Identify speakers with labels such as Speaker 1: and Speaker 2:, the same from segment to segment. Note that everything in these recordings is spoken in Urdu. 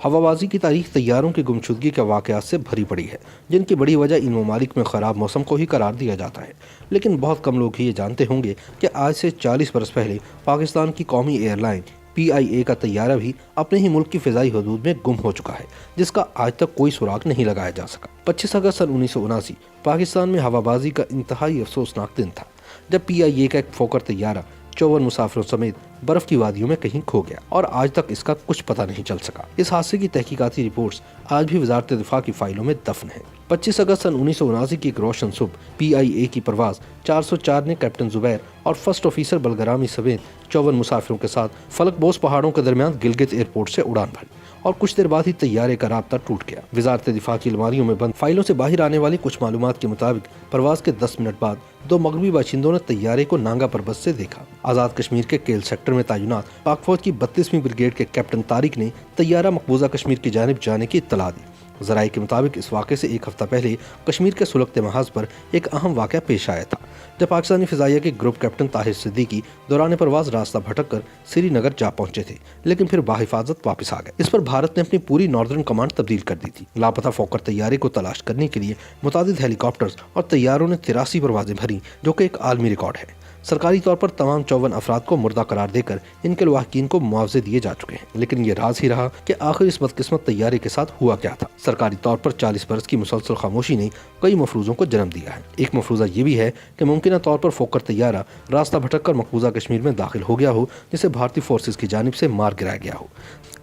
Speaker 1: ہوابازی کی تاریخ طیاروں کی گمشدگی کے واقعات سے بھری پڑی ہے، جن کی بڑی وجہ ان ممالک میں خراب موسم کو ہی قرار دیا جاتا ہے۔ لیکن بہت کم لوگ ہی یہ جانتے ہوں گے کہ آج سے 40 برس پہلے پاکستان کی قومی ایئر لائن PIA کا طیارہ بھی اپنے ہی ملک کی فضائی حدود میں گم ہو چکا ہے، جس کا آج تک کوئی سراغ نہیں لگایا جا سکا۔ 25 اگست سن 1979 پاکستان میں ہوابازی کا انتہائی افسوسناک دن تھا، جب PIA کا ایک فوکر طیارہ 54 مسافروں سمیت برف کی وادیوں میں کہیں کھو گیا اور آج تک اس کا کچھ پتہ نہیں چل سکا۔ اس حادثے کی تحقیقاتی رپورٹس آج بھی وزارت دفاع کی فائلوں میں دفن ہیں۔ 25 اگست سن 1979 کی ایک روشن صبح PIA کی پرواز 404 نے کیپٹن زبیر اور فرسٹ آفیسر بلگرامی سمیت 54 مسافروں کے ساتھ فلک بوس پہاڑوں کے درمیان گلگت ایئرپورٹ سے اڑان بھری اور کچھ دیر بعد ہی طیارے کا رابطہ ٹوٹ گیا۔ وزارت دفاع کی الماریوں میں بند فائلوں سے باہر آنے والی کچھ معلومات کے مطابق پرواز کے 10 منٹ بعد 2 مغربی باشندوں نے طیارے کو نانگا پربت سے دیکھا۔ آزاد کشمیر کے کیل سیکٹر میں تعینات پاک فوج کی 32ویں بریگیڈ کے کیپٹن طارق نے طیارہ مقبوضہ کشمیر کی جانب جانے کی اطلاع دی۔ ذرائع کے مطابق اس واقعے سے ایک ہفتہ پہلے کشمیر کے سلگتے محاذ پر ایک اہم واقعہ پیش آیا تھا، جب پاکستانی فضائیہ کے گروپ کیپٹن طاہر صدیقی دوران پرواز راستہ بھٹک کر سری نگر جا پہنچے تھے، لیکن پھر بحفاظت واپس آ گئے۔ اس پر بھارت نے اپنی پوری ناردرن کمانڈ تبدیل کر دی تھی۔ لاپتہ فوکر طیارے کو تلاش کرنے کے لیے متعدد ہیلی کاپٹرز اور طیاروں نے 83 پروازیں بھریں، جو کہ ایک عالمی ریکارڈ ہے۔ سرکاری طور پر تمام 54 افراد کو مردہ قرار دے کر ان کے لواحقین کو معاوضے دیے جا چکے ہیں، لیکن یہ راز ہی رہا کہ آخر اس بدقسمت طیارے کے ساتھ ہوا کیا تھا۔ سرکاری طور پر 40 برس کی مسلسل خاموشی نے کئی مفروضوں کو جنم دیا ہے۔ ایک مفروضہ یہ بھی ہے کہ ممکنہ طور پر فوکر طیارہ راستہ بھٹک کر مقبوضہ کشمیر میں داخل ہو گیا ہو، جسے بھارتی فورسز کی جانب سے مار گرایا گیا ہو۔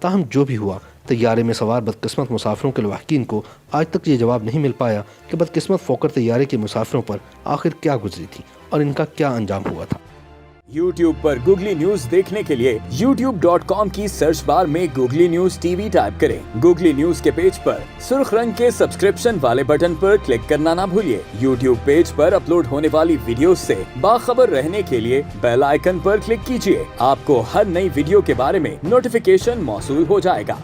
Speaker 1: تاہم جو بھی ہوا، طیارے میں سوار بدقسمت مسافروں کے لواحقین کو آج تک یہ جواب نہیں مل پایا کہ بدقسمت فوکر طیارے کے مسافروں پر آخر کیا گزری تھی اور ان کا کیا انجام ہوا تھا۔
Speaker 2: YouTube پر گوگلی نیوز دیکھنے کے لیے youtube.com کی سرچ بار میں گوگلی نیوز TV ٹائپ کریں۔ گوگلی نیوز کے پیج پر سرخ رنگ کے سبسکرپشن والے بٹن پر کلک کرنا نہ بھولیے۔ YouTube پیج پر اپلوڈ ہونے والی ویڈیوز سے باخبر رہنے کے لیے بیل آئیکن پر کلک کیجیے۔ آپ کو ہر نئی ویڈیو کے بارے میں نوٹیفیکیشن موصول ہو جائے گا۔